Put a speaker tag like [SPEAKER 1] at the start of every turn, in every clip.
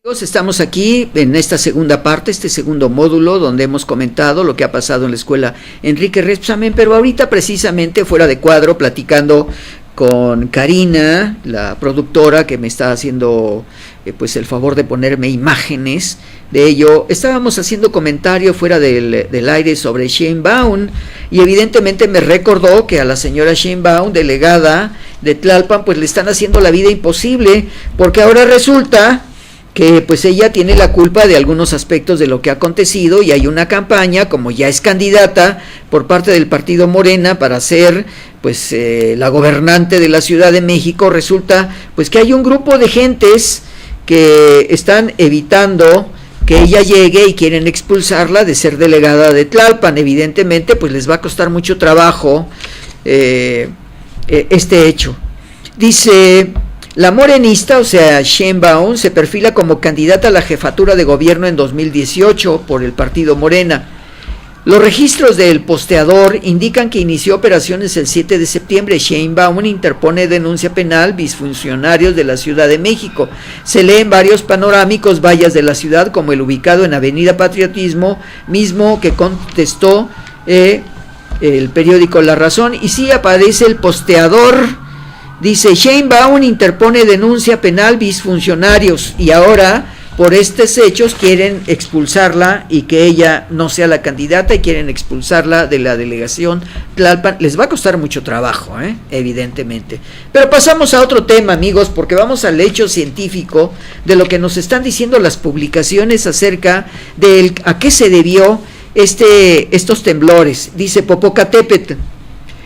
[SPEAKER 1] Estamos aquí en esta segunda parte, este segundo módulo, donde hemos comentado lo que ha pasado en la escuela Enrique Rebsamen, pero ahorita precisamente fuera de cuadro, platicando con Karina, la productora que me está haciendo pues el favor de ponerme imágenes de ello, estábamos haciendo comentario fuera del aire sobre Sheinbaum, y evidentemente me recordó que a la señora Sheinbaum, delegada de Tlalpan, pues le están haciendo la vida imposible, porque ahora resulta que pues ella tiene la culpa de algunos aspectos de lo que ha acontecido, y hay una campaña, como ya es candidata por parte del partido Morena para ser pues la gobernante de la Ciudad de México, resulta pues que hay un grupo de gentes que están evitando que ella llegue y quieren expulsarla de ser delegada de Tlalpan. Evidentemente pues les va a costar mucho trabajo este hecho. Dice: la morenista, o sea, Sheinbaum, se perfila como candidata a la jefatura de gobierno en 2018 por el partido Morena. Los registros del posteador indican que inició operaciones el 7 de septiembre. Sheinbaum interpone denuncia penal funcionarios de la Ciudad de México. Se lee en varios panorámicos vallas de la ciudad, como el ubicado en Avenida Patriotismo, mismo que contestó el periódico La Razón, y sí aparece el posteador. Dice: Sheinbaum interpone denuncia penal funcionarios, y ahora por estos hechos quieren expulsarla y que ella no sea la candidata, y quieren expulsarla de la delegación Tlalpan. Les va a costar mucho trabajo, evidentemente. Pero pasamos a otro tema, amigos, porque vamos al hecho científico de lo que nos están diciendo las publicaciones acerca de a qué se debió estos temblores. Dice Popocatépetl: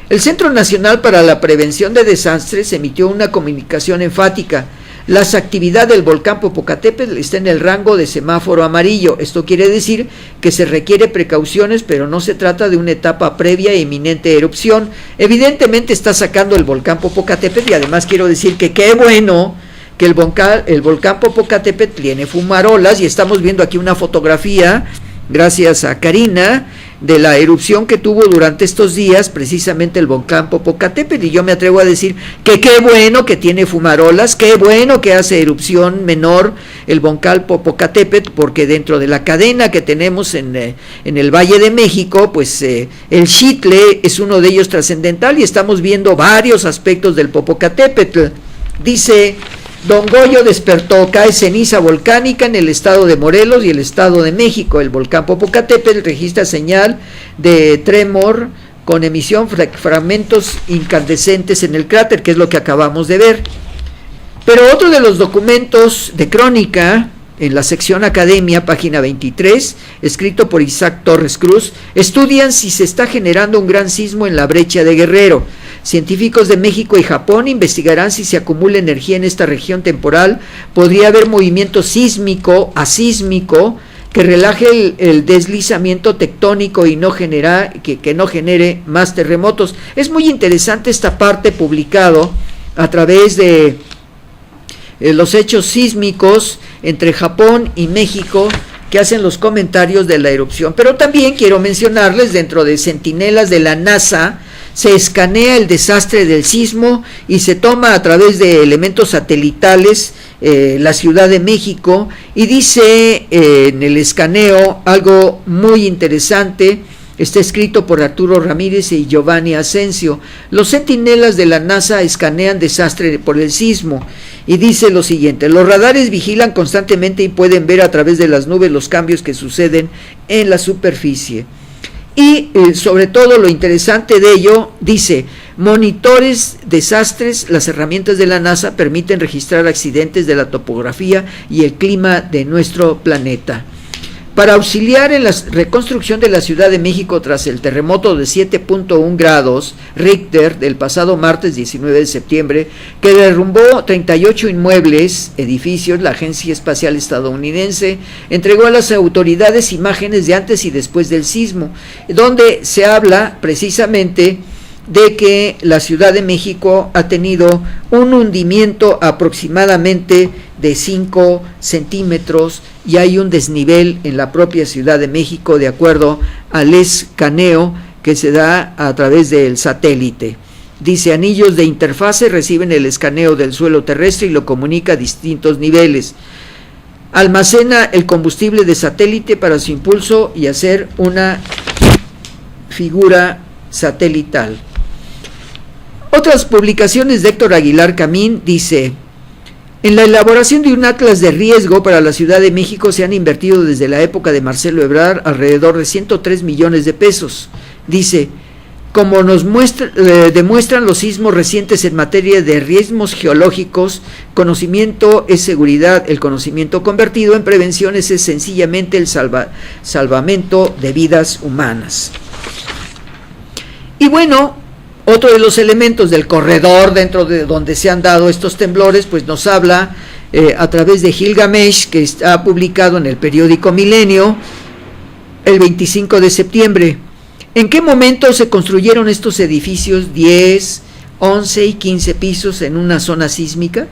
[SPEAKER 1] el Centro Nacional para la Prevención de Desastres emitió una comunicación enfática. La actividad del volcán Popocatépetl está en el rango de semáforo amarillo. Esto quiere decir que se requiere precauciones, pero no se trata de una etapa previa e inminente erupción. Evidentemente está sacando el volcán Popocatépetl, y además quiero decir que qué bueno que el volcán Popocatépetl tiene fumarolas, y estamos viendo aquí una fotografía, gracias a Karina, de la erupción que tuvo durante estos días precisamente el volcán Popocatépetl, y yo me atrevo a decir que qué bueno que tiene fumarolas, qué bueno que hace erupción menor el volcán Popocatépetl, porque dentro de la cadena que tenemos en el Valle de México, pues el Xitle es uno de ellos trascendental, y estamos viendo varios aspectos del Popocatépetl. Dice: Don Goyo despertó, cae ceniza volcánica en el estado de Morelos y el estado de México. El volcán Popocatépetl registra señal de tremor con emisión fragmentos incandescentes en el cráter, que es lo que acabamos de ver. Pero otro de los documentos de crónica, en la sección Academia, página 23, escrito por Isaac Torres Cruz, estudian si se está generando un gran sismo en la brecha de Guerrero. Científicos de México y Japón investigarán si se acumula energía en esta región temporal. Podría haber movimiento sísmico, asísmico, que relaje el deslizamiento tectónico y que no genere más terremotos. Es muy interesante esta parte, publicado a través de los hechos sísmicos entre Japón y México, que hacen los comentarios de la erupción. Pero también quiero mencionarles, dentro de centinelas de la NASA, se escanea el desastre del sismo y se toma a través de elementos satelitales la Ciudad de México, y dice en el escaneo algo muy interesante. Está escrito por Arturo Ramírez y Giovanni Asensio. Los centinelas de la NASA escanean desastre por el sismo, y dice lo siguiente: los radares vigilan constantemente y pueden ver a través de las nubes los cambios que suceden en la superficie. Y sobre todo lo interesante de ello, dice: monitores desastres, las herramientas de la NASA permiten registrar accidentes de la topografía y el clima de nuestro planeta. Para auxiliar en la reconstrucción de la Ciudad de México tras el terremoto de 7.1 grados Richter del pasado martes 19 de septiembre, que derrumbó 38 inmuebles, edificios, la Agencia Espacial Estadounidense entregó a las autoridades imágenes de antes y después del sismo, donde se habla precisamente de que la Ciudad de México ha tenido un hundimiento aproximadamente de 5 centímetros, y hay un desnivel en la propia Ciudad de México, de acuerdo al escaneo que se da a través del satélite. Dice: anillos de interfase reciben el escaneo del suelo terrestre y lo comunica a distintos niveles. almacena el combustible de satélite para su impulso y hacer una figura satelital. Otras publicaciones de Héctor Aguilar Camín dice: en la elaboración de un atlas de riesgo para la Ciudad de México se han invertido desde la época de Marcelo Ebrard alrededor de 103 millones de pesos. Dice: como nos demuestran los sismos recientes en materia de riesgos geológicos, conocimiento es seguridad, el conocimiento convertido en prevenciones es sencillamente el salvamento de vidas humanas. Y bueno, otro de los elementos del corredor dentro de donde se han dado estos temblores, pues nos habla a través de Gilgamesh, que está publicado en el periódico Milenio el 25 de septiembre. ¿En qué momento se construyeron estos edificios 10, 11 y 15 pisos en una zona sísmica?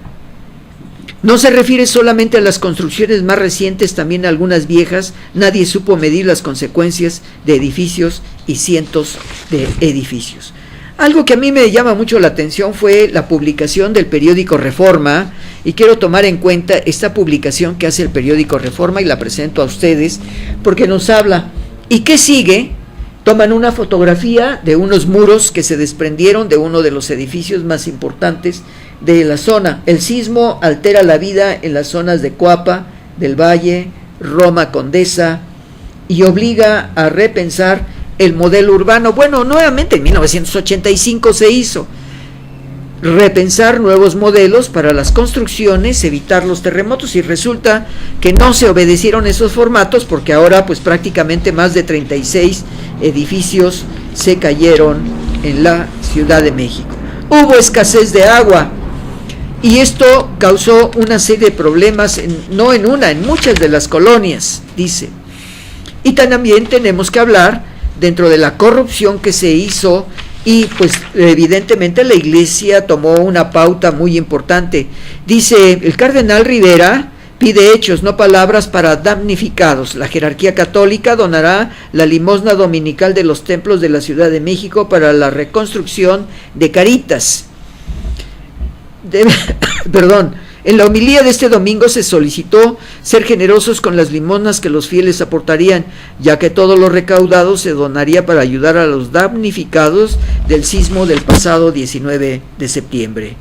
[SPEAKER 1] No se refiere solamente a las construcciones más recientes, también a algunas viejas. Nadie supo medir las consecuencias de edificios y cientos de edificios. Algo que a mí me llama mucho la atención fue la publicación del periódico Reforma, y quiero tomar en cuenta esta publicación que hace el periódico Reforma y la presento a ustedes porque nos habla. ¿Y qué sigue? Toman una fotografía de unos muros que se desprendieron de uno de los edificios más importantes de la zona. El sismo altera la vida en las zonas de Coapa, del Valle, Roma Condesa, y obliga a repensar el modelo urbano. Bueno, nuevamente en 1985 se hizo. Repensar nuevos modelos para las construcciones, evitar los terremotos, y resulta que no se obedecieron esos formatos porque ahora pues prácticamente más de 36 edificios se cayeron en la Ciudad de México. Hubo escasez de agua y esto causó una serie de problemas, en muchas de las colonias, dice. Y también tenemos que hablar dentro de la corrupción que se hizo. Y pues evidentemente la Iglesia tomó una pauta muy importante. Dice el cardenal Rivera: pide hechos, no palabras para damnificados. La jerarquía católica donará la limosna dominical de los templos de la Ciudad de México para la reconstrucción de Caritas. En la homilía de este domingo se solicitó ser generosos con las limosnas que los fieles aportarían, ya que todo lo recaudado se donaría para ayudar a los damnificados del sismo del pasado 19 de septiembre.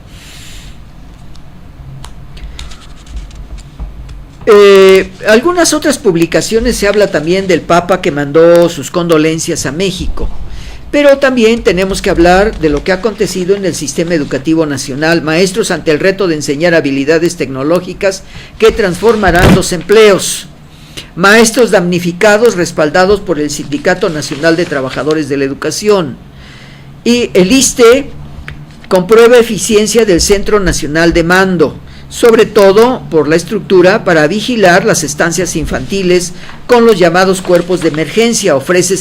[SPEAKER 1] Algunas otras publicaciones se habla también del Papa que mandó sus condolencias a México. Pero también tenemos que hablar de lo que ha acontecido en el sistema educativo nacional. Maestros ante el reto de enseñar habilidades tecnológicas que transformarán los empleos. Maestros damnificados respaldados por el Sindicato Nacional de Trabajadores de la Educación. Y el ISSSTE comprueba eficiencia del Centro Nacional de Mando, sobre todo por la estructura para vigilar las estancias infantiles con los llamados cuerpos de emergencia. Ofrece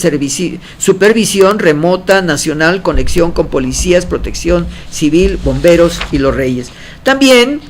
[SPEAKER 1] supervisión remota nacional, conexión con policías, protección civil, bomberos y los reyes. También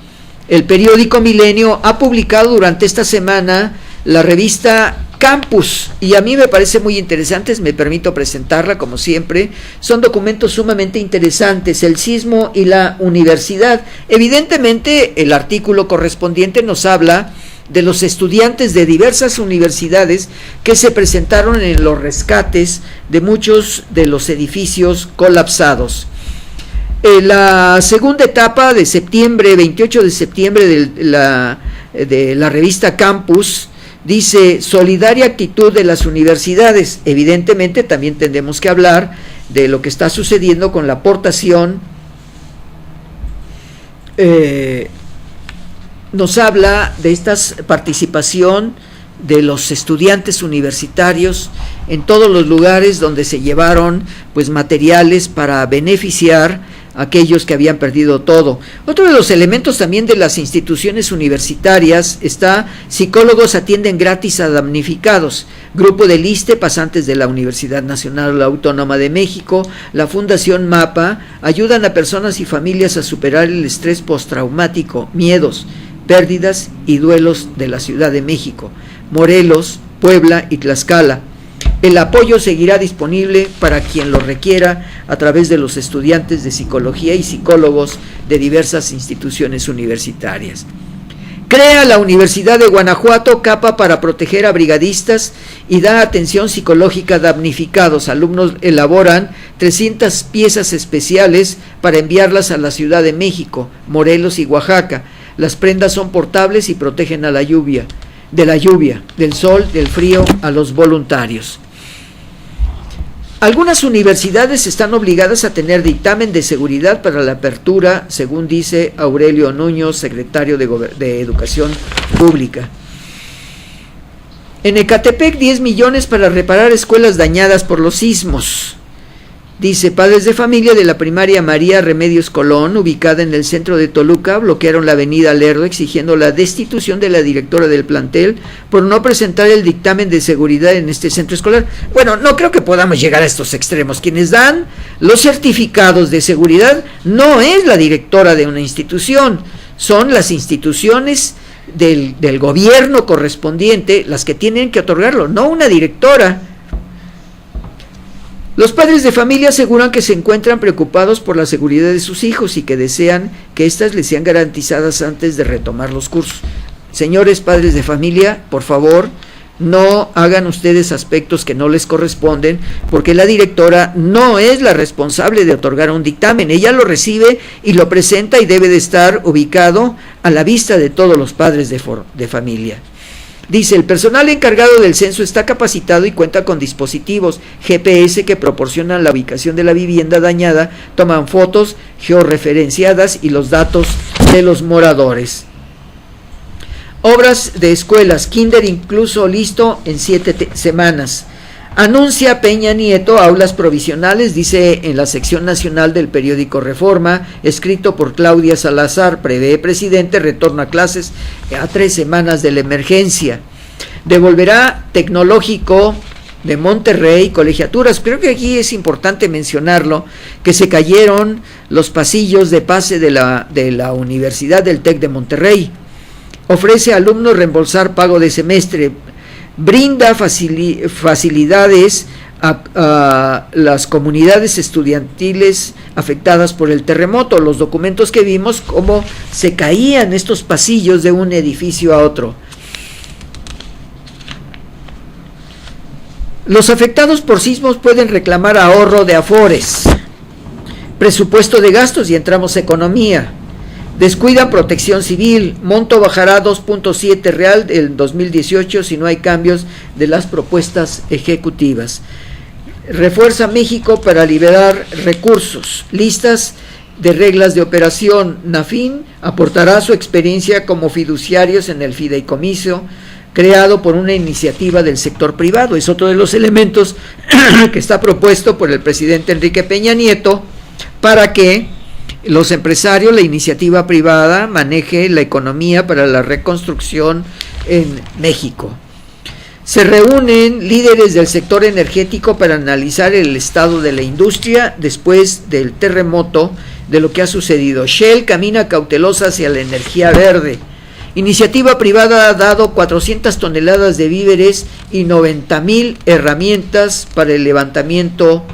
[SPEAKER 1] el periódico Milenio ha publicado durante esta semana la revista Campus, y a mí me parece muy interesante, me permito presentarla como siempre. Son documentos sumamente interesantes, el sismo y la universidad. Evidentemente el artículo correspondiente nos habla de los estudiantes de diversas universidades que se presentaron en los rescates de muchos de los edificios colapsados. La segunda etapa de septiembre, 28 de septiembre, de la revista Campus, dice: solidaria actitud de las universidades. Evidentemente también tendremos que hablar de lo que está sucediendo con la aportación. Nos habla de esta participación de los estudiantes universitarios en todos los lugares donde se llevaron pues materiales para beneficiar aquellos que habían perdido todo. Otro de los elementos también de las instituciones universitarias está: psicólogos atienden gratis a damnificados. Grupo del ISSSTE, pasantes de la Universidad Nacional Autónoma de México, la Fundación MAPA, ayudan a personas y familias a superar el estrés postraumático, miedos, pérdidas y duelos de la Ciudad de México, Morelos, Puebla y Tlaxcala. El apoyo seguirá disponible para quien lo requiera a través de los estudiantes de psicología y psicólogos de diversas instituciones universitarias. Crea la Universidad de Guanajuato capa para proteger a brigadistas y da atención psicológica a damnificados. Alumnos elaboran 300 piezas especiales para enviarlas a la Ciudad de México, Morelos y Oaxaca. Las prendas son portables y protegen a la lluvia, del sol, del frío, a los voluntarios. Algunas universidades están obligadas a tener dictamen de seguridad para la apertura, según dice Aurelio Nuño, secretario de Educación Pública. En Ecatepec, 10 millones para reparar escuelas dañadas por los sismos. Dice, padres de familia de la primaria María Remedios Colón, ubicada en el centro de Toluca, bloquearon la avenida Lerdo exigiendo la destitución de la directora del plantel por no presentar el dictamen de seguridad en este centro escolar. Bueno, no creo que podamos llegar a estos extremos. Quienes dan los certificados de seguridad no es la directora de una institución, son las instituciones del gobierno correspondiente las que tienen que otorgarlo, no una directora. Los padres de familia aseguran que se encuentran preocupados por la seguridad de sus hijos y que desean que éstas les sean garantizadas antes de retomar los cursos. Señores padres de familia, por favor, no hagan ustedes aspectos que no les corresponden, porque la directora no es la responsable de otorgar un dictamen. Ella lo recibe y lo presenta y debe de estar ubicado a la vista de todos los padres de familia. Dice, el personal encargado del censo está capacitado y cuenta con dispositivos GPS que proporcionan la ubicación de la vivienda dañada, toman fotos georreferenciadas y los datos de los moradores. Obras de escuelas, kinder incluso listo en 7 semanas. Anuncia Peña Nieto aulas provisionales, dice en la sección nacional del periódico Reforma, escrito por Claudia Salazar, prevé presidente retorno a clases a 3 semanas de la emergencia. Devolverá Tecnológico de Monterrey colegiaturas. Creo que aquí es importante mencionarlo, que se cayeron los pasillos de pase de la Universidad del TEC de Monterrey. Ofrece a alumnos reembolsar pago de semestre. Brinda facilidades a las comunidades estudiantiles afectadas por el terremoto. Los documentos que vimos, cómo se caían estos pasillos de un edificio a otro. Los afectados por sismos pueden reclamar ahorro de afores. Presupuesto de gastos y entramos a economía. Descuida protección civil, monto bajará 2.7 real del 2018 si no hay cambios de las propuestas ejecutivas. Refuerza México para liberar recursos, listas de reglas de operación. Nafin aportará su experiencia como fiduciarios en el fideicomiso creado por una iniciativa del sector privado. Es otro de los elementos que está propuesto por el presidente Enrique Peña Nieto para que los empresarios, la iniciativa privada, maneje la economía para la reconstrucción en México. Se reúnen líderes del sector energético para analizar el estado de la industria después del terremoto, de lo que ha sucedido. Shell camina cautelosa hacia la energía verde. Iniciativa privada ha dado 400 toneladas de víveres y 90,000 herramientas para el levantamiento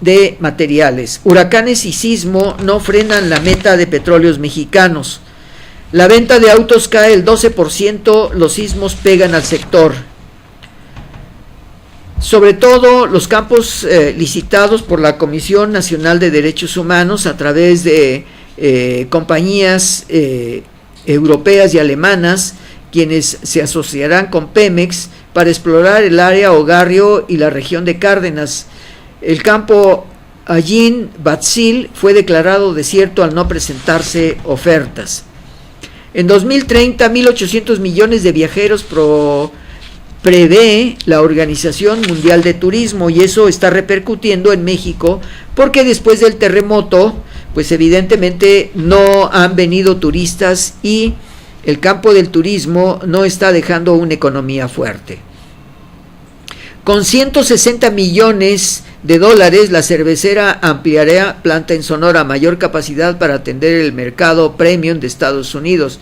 [SPEAKER 1] de materiales. Huracanes y sismo no frenan la meta de petróleos mexicanos. La venta de autos cae el 12%, los sismos pegan al sector. Sobre todo los campos licitados por la Comisión Nacional de Derechos Humanos a través de compañías europeas y alemanas, quienes se asociarán con Pemex para explorar el área Ogarrio y la región de Cárdenas. El campo Allín Batzil fue declarado desierto al no presentarse ofertas. En 2030, 1.800 millones de viajeros prevé la Organización Mundial de Turismo, y eso está repercutiendo en México porque después del terremoto, pues evidentemente no han venido turistas y el campo del turismo no está dejando una economía fuerte. Con 160 millones de dólares, la cervecera ampliará planta en Sonora, mayor capacidad para atender el mercado premium de Estados Unidos.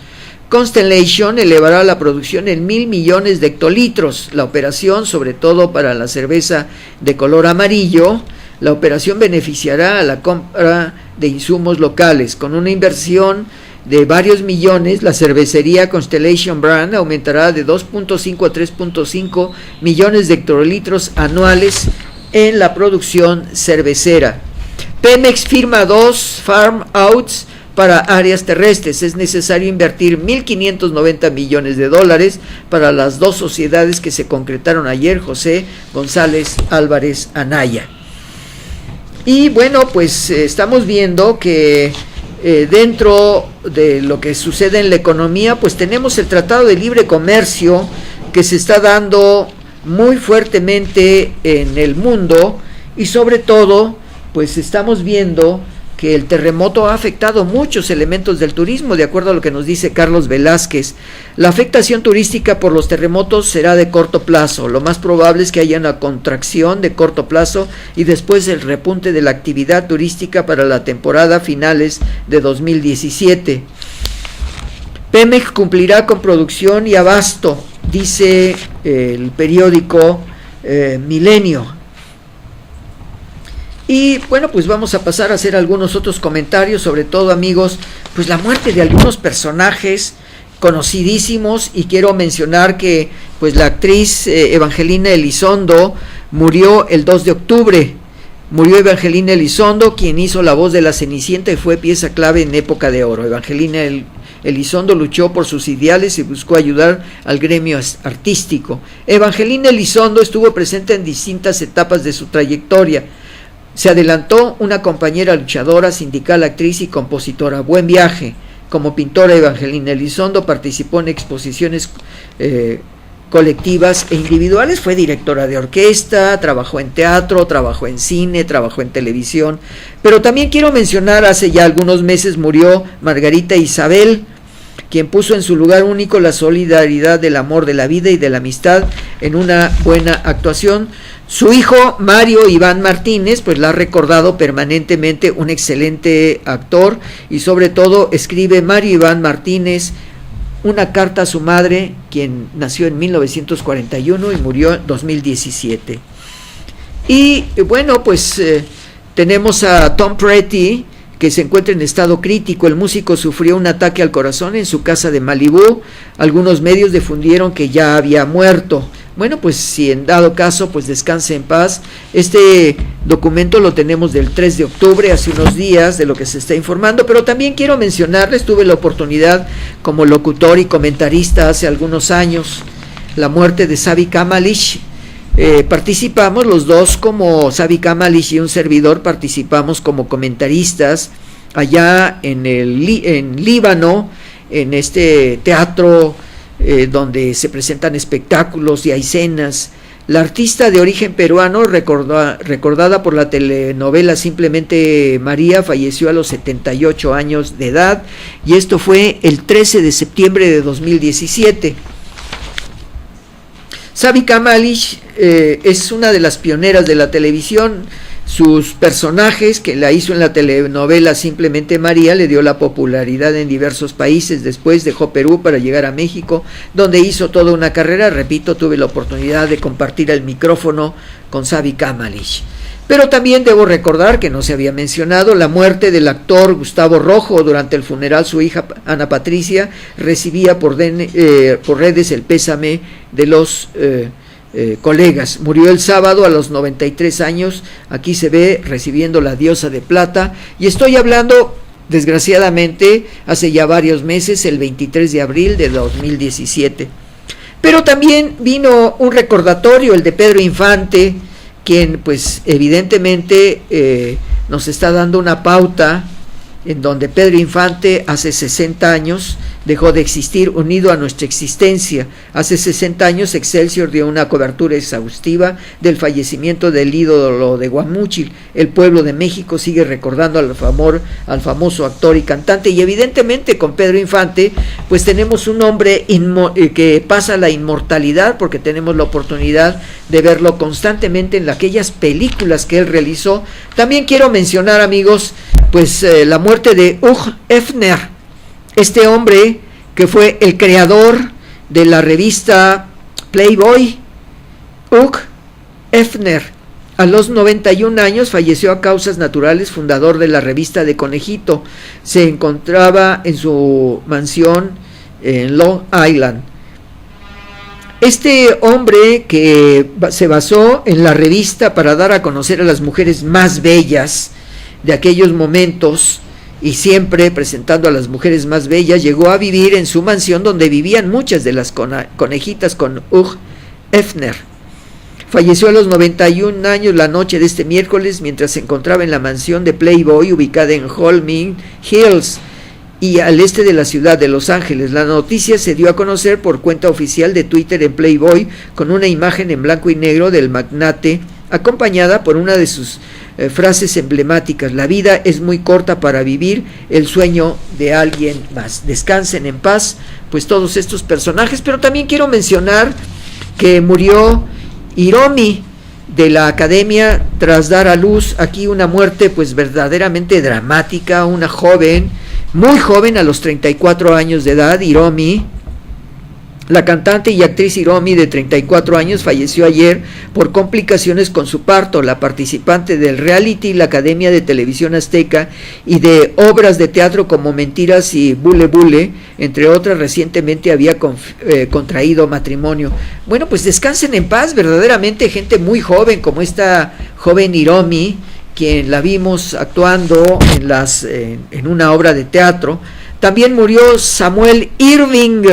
[SPEAKER 1] Constellation elevará la producción en 1,000 millones de hectolitros. La operación, sobre todo para la cerveza de color amarillo, la operación beneficiará a la compra de insumos locales, con una inversión de varios millones, la cervecería Constellation Brand aumentará de 2.5 a 3.5 millones de hectolitros anuales en la producción cervecera. Pemex firma 2 farm outs para áreas terrestres. Es necesario invertir 1.590 millones de dólares para las 2 sociedades que se concretaron ayer. José González Álvarez Anaya. Y bueno, pues estamos viendo que dentro de lo que sucede en la economía, pues tenemos el Tratado de Libre Comercio que se está dando muy fuertemente en el mundo, y sobre todo pues estamos viendo que el terremoto ha afectado muchos elementos del turismo, de acuerdo a lo que nos dice Carlos Velázquez. La afectación turística por los terremotos será de corto plazo. Lo más probable es que haya una contracción de corto plazo y después el repunte de la actividad turística para la temporada finales de 2017. Pemex cumplirá con producción y abasto, dice el periódico Milenio. Y bueno, pues vamos a pasar a hacer algunos otros comentarios, sobre todo, amigos, pues la muerte de algunos personajes conocidísimos, y quiero mencionar que pues la actriz Evangelina Elizondo murió el 2 de octubre. Murió Evangelina Elizondo, quien hizo la voz de la Cenicienta y fue pieza clave en Época de Oro. Evangelina Elizondo luchó por sus ideales y buscó ayudar al gremio artístico. Evangelina Elizondo estuvo presente en distintas etapas de su trayectoria. Se adelantó una compañera luchadora, sindical, actriz y compositora. Buen viaje. Como pintora, Evangelina Elizondo participó en exposiciones colectivas e individuales. Fue directora de orquesta, trabajó en teatro, trabajó en cine, trabajó en televisión. Pero también quiero mencionar, hace ya algunos meses murió Margarita Isabel, quien puso en su lugar único la solidaridad, del amor, de la vida y de la amistad en una buena actuación. Su hijo Mario Iván Martínez pues la ha recordado permanentemente, un excelente actor, y sobre todo escribe Mario Iván Martínez una carta a su madre, quien nació en 1941 y murió en 2017. Y bueno, pues tenemos a Tom Petty, que se encuentra en estado crítico. El músico sufrió un ataque al corazón en su casa de Malibú. Algunos medios difundieron que ya había muerto. Bueno, pues si en dado caso, pues descanse en paz. Este documento lo tenemos del 3 de octubre, hace unos días, de lo que se está informando, pero también quiero mencionarles, tuve la oportunidad como locutor y comentarista hace algunos años, la muerte de Xavi Camalish. Participamos los dos, como Xavi Camalish y un servidor, participamos como comentaristas allá en Líbano, en este teatro donde se presentan espectáculos y hay cenas. La artista de origen peruano, recordada por la telenovela Simplemente María, falleció a los 78 años de edad, y esto fue el 13 de septiembre de 2017. Xavi Camalish es una de las pioneras de la televisión. Sus personajes, que la hizo en la telenovela Simplemente María, le dio la popularidad en diversos países. Después dejó Perú para llegar a México, donde hizo toda una carrera. Repito, tuve la oportunidad de compartir el micrófono con Xavi Camalish. Pero también debo recordar, que no se había mencionado, la muerte del actor Gustavo Rojo. Durante el funeral, su hija Ana Patricia recibía por redes el pésame de los colegas. Murió el sábado a los 93 años. Aquí se ve recibiendo la Diosa de Plata, y estoy hablando, desgraciadamente, hace ya varios meses, el 23 de abril de 2017. Pero también vino un recordatorio, el de Pedro Infante, quien pues evidentemente nos está dando una pauta en donde Pedro Infante hace 60 años dejó de existir, unido a nuestra existencia. Hace 60 años Excelsior dio una cobertura exhaustiva del fallecimiento del ídolo de Guamúchil. El pueblo de México sigue recordando al famoso actor y cantante, y evidentemente con Pedro Infante pues tenemos un hombre que pasa la inmortalidad, porque tenemos la oportunidad de verlo constantemente en aquellas películas que él realizó. También quiero mencionar, amigos, pues la muerte de Hugh Hefner, este hombre que fue el creador de la revista Playboy. Hugh Hefner A los 91 años falleció a causas naturales, fundador de la revista de Conejito. Se encontraba en su mansión en Long Island. Este hombre, que se basó en la revista para dar a conocer a las mujeres más bellas de aquellos momentos, y siempre presentando a las mujeres más bellas, llegó a vivir en su mansión donde vivían muchas de las conejitas con Hugh Hefner. Falleció a los 91 años la noche de este miércoles mientras se encontraba en la mansión de Playboy ubicada en Holming Hills y al este de la ciudad de Los Ángeles. La noticia se dio a conocer por cuenta oficial de Twitter en Playboy, con una imagen en blanco y negro del magnate, acompañada por una de sus frases emblemáticas: la vida es muy corta para vivir el sueño de alguien más. Descansen en paz, pues, todos estos personajes. Pero también quiero mencionar que murió Hiromi de la Academia tras dar a luz aquí una muerte pues verdaderamente dramática. Una joven, muy joven, a los 34 años de edad, Hiromi, la cantante y actriz Hiromi, de 34 años, falleció ayer por complicaciones con su parto. La participante del reality La Academia de Televisión Azteca y de obras de teatro como Mentiras y Bule Bule, entre otras, recientemente había contraído matrimonio. Bueno, pues descansen en paz, verdaderamente gente muy joven, como esta joven Hiromi, quien la vimos actuando en una obra de teatro. También murió Samuel Irving.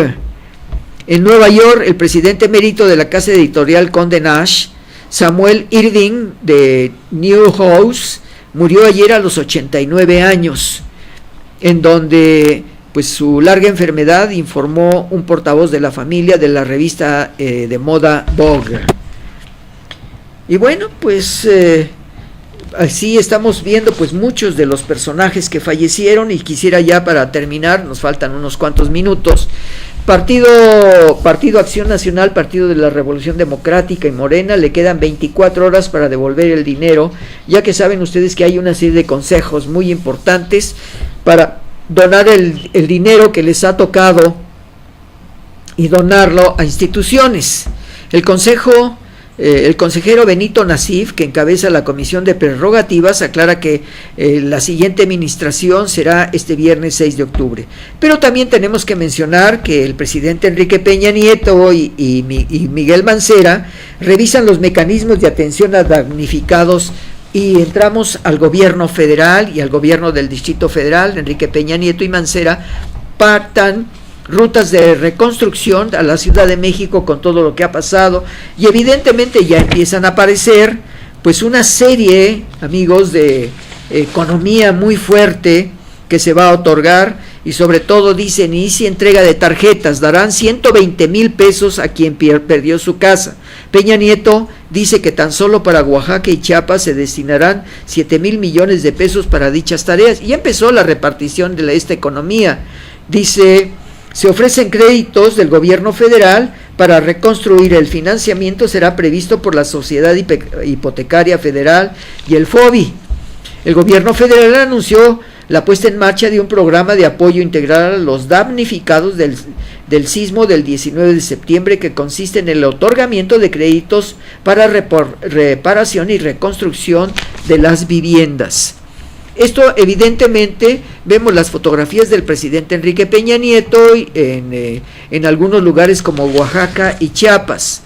[SPEAKER 1] En Nueva York, el presidente emérito de la casa editorial Condé Nast, Samuel Irving de Newhouse, murió ayer a los 89 años, en donde pues su larga enfermedad, informó un portavoz de la familia de la revista de moda Vogue. Y bueno, pues así estamos viendo pues muchos de los personajes que fallecieron, y quisiera ya, para terminar, nos faltan unos cuantos minutos, Partido Acción Nacional, Partido de la Revolución Democrática y Morena le quedan 24 horas para devolver el dinero, ya que saben ustedes que hay una serie de consejos muy importantes para donar el dinero que les ha tocado y donarlo a instituciones. El consejero Benito Nasif, que encabeza la Comisión de Prerrogativas, aclara que la siguiente administración será este viernes 6 de octubre. Pero también tenemos que mencionar que el presidente Enrique Peña Nieto y Miguel Mancera revisan los mecanismos de atención a damnificados, y entramos al gobierno federal y al gobierno del Distrito Federal. Enrique Peña Nieto y Mancera pactan rutas de reconstrucción a la Ciudad de México con todo lo que ha pasado, y evidentemente ya empiezan a aparecer pues una serie, amigos, de economía muy fuerte que se va a otorgar, y sobre todo dicen: inicia entrega de tarjetas, darán 120,000 pesos a quien perdió su casa. Peña Nieto dice que tan solo para Oaxaca y Chiapas se destinarán 7,000 millones de pesos para dichas tareas, y ya empezó la repartición de esta economía. Dice: se ofrecen créditos del gobierno federal para reconstruir. El financiamiento será previsto por la Sociedad Hipotecaria Federal y el FOBI. El gobierno federal anunció la puesta en marcha de un programa de apoyo integral a los damnificados del sismo del 19 de septiembre, que consiste en el otorgamiento de créditos para reparación y reconstrucción de las viviendas. Esto, evidentemente, vemos las fotografías del presidente Enrique Peña Nieto en algunos lugares como Oaxaca y Chiapas.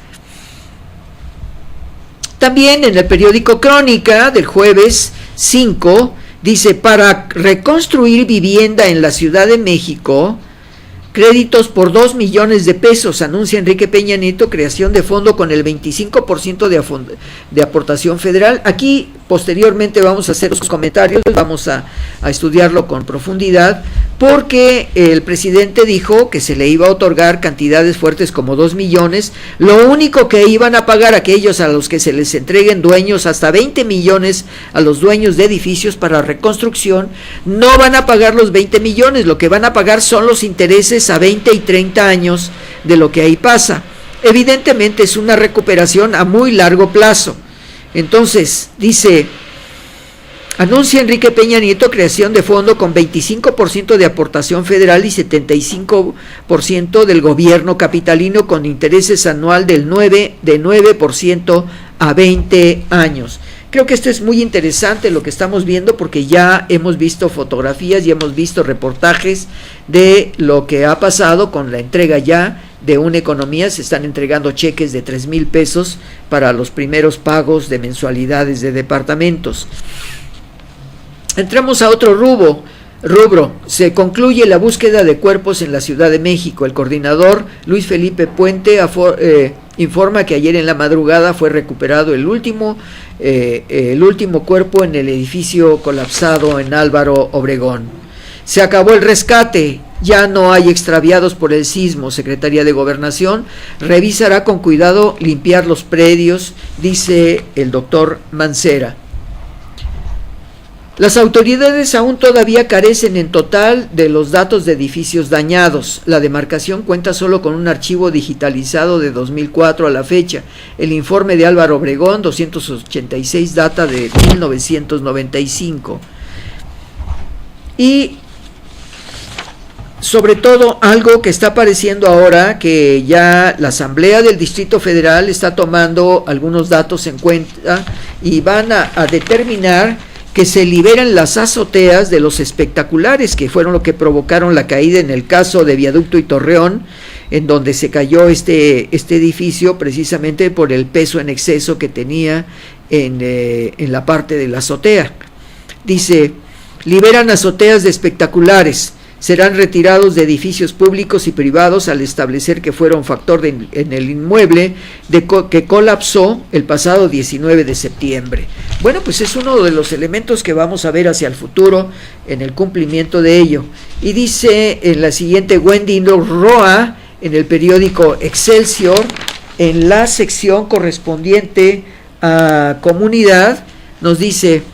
[SPEAKER 1] También en el periódico Crónica del jueves 5, dice: para reconstruir vivienda en la Ciudad de México, créditos por 2 millones de pesos, anuncia Enrique Peña Nieto, creación de fondo con el 25% de aportación federal. Aquí posteriormente vamos a hacer los comentarios, vamos a estudiarlo con profundidad, porque el presidente dijo que se le iba a otorgar cantidades fuertes como 2 millones, lo único que iban a pagar aquellos a los que se les entreguen dueños, hasta 20 millones a los dueños de edificios para reconstrucción, no van a pagar los 20 millones, lo que van a pagar son los intereses a 20 y 30 años de lo que ahí pasa. Evidentemente es una recuperación a muy largo plazo. Entonces, dice: anuncia Enrique Peña Nieto creación de fondo con 25% de aportación federal y 75% del gobierno capitalino, con intereses anual de 9% a 20 años. Creo que esto es muy interesante lo que estamos viendo, porque ya hemos visto fotografías y hemos visto reportajes de lo que ha pasado con la entrega ya de una economía. Se están entregando cheques de 3,000 pesos para los primeros pagos de mensualidades de departamentos. Entramos a otro rubro. Se concluye la búsqueda de cuerpos en la Ciudad de México. El coordinador Luis Felipe Puente informa que ayer en la madrugada fue recuperado el último cuerpo en el edificio colapsado en Álvaro Obregón. Se acabó el rescate, ya no hay extraviados por el sismo. Secretaría de Gobernación revisará con cuidado limpiar los predios, dice el doctor Mancera. Las autoridades aún todavía carecen en total de los datos de edificios dañados. La demarcación cuenta solo con un archivo digitalizado de 2004 a la fecha. El informe de Álvaro Obregón 286 data de 1995. Y sobre todo algo que está apareciendo ahora, que ya la Asamblea del Distrito Federal está tomando algunos datos en cuenta y van a determinar que se liberan las azoteas de los espectaculares, que fueron lo que provocaron la caída en el caso de Viaducto y Torreón, en donde se cayó este edificio precisamente por el peso en exceso que tenía en la parte de la azotea. Dice, liberan azoteas de espectaculares, serán retirados de edificios públicos y privados al establecer que fueron factor en el inmueble que colapsó el pasado 19 de septiembre. Bueno, pues es uno de los elementos que vamos a ver hacia el futuro en el cumplimiento de ello. Y dice en la siguiente Wendy Roa, en el periódico Excelsior, en la sección correspondiente a comunidad, nos dice: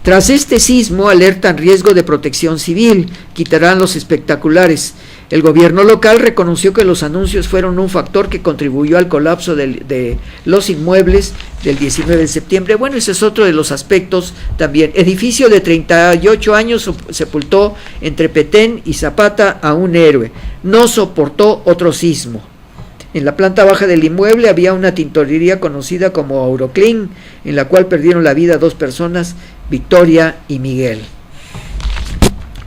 [SPEAKER 1] tras este sismo alertan riesgo de protección civil, quitarán los espectaculares. El gobierno local reconoció que los anuncios fueron un factor que contribuyó al colapso de los inmuebles del 19 de septiembre. Bueno, ese es otro de los aspectos también. Edificio de 38 años sepultó entre Petén y Zapata a un héroe. No soportó otro sismo. En la planta baja del inmueble había una tintorería conocida como Auroclean, en la cual perdieron la vida 2 personas, Victoria y Miguel.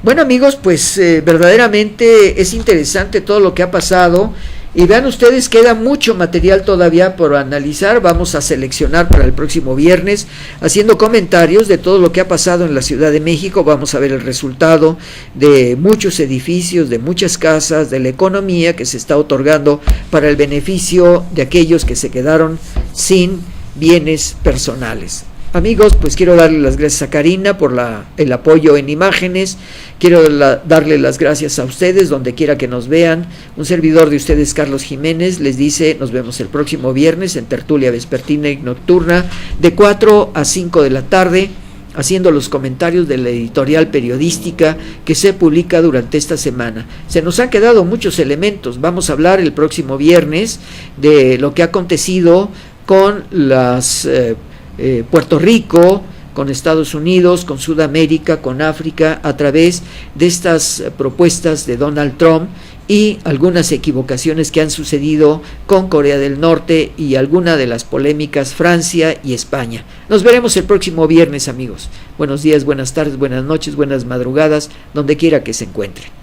[SPEAKER 1] Bueno, amigos, pues verdaderamente es interesante todo lo que ha pasado. Y vean ustedes, queda mucho material todavía por analizar. Vamos a seleccionar para el próximo viernes, haciendo comentarios de todo lo que ha pasado en la Ciudad de México. Vamos a ver el resultado de muchos edificios, de muchas casas, de la economía que se está otorgando para el beneficio de aquellos que se quedaron sin bienes personales. Amigos, pues quiero darle las gracias a Karina por el apoyo en imágenes. Quiero darle las gracias a ustedes donde quiera que nos vean. Un servidor de ustedes, Carlos Jiménez, les dice: nos vemos el próximo viernes en tertulia vespertina y nocturna de 4 a 5 de la tarde, haciendo los comentarios de la editorial periodística que se publica durante esta semana. Se nos han quedado muchos elementos. Vamos a hablar el próximo viernes de lo que ha acontecido con las Puerto Rico, con Estados Unidos, con Sudamérica, con África, a través de estas propuestas de Donald Trump y algunas equivocaciones que han sucedido con Corea del Norte y alguna de las polémicas Francia y España. Nos veremos el próximo viernes, amigos. Buenos días, buenas tardes, buenas noches, buenas madrugadas, donde quiera que se encuentren.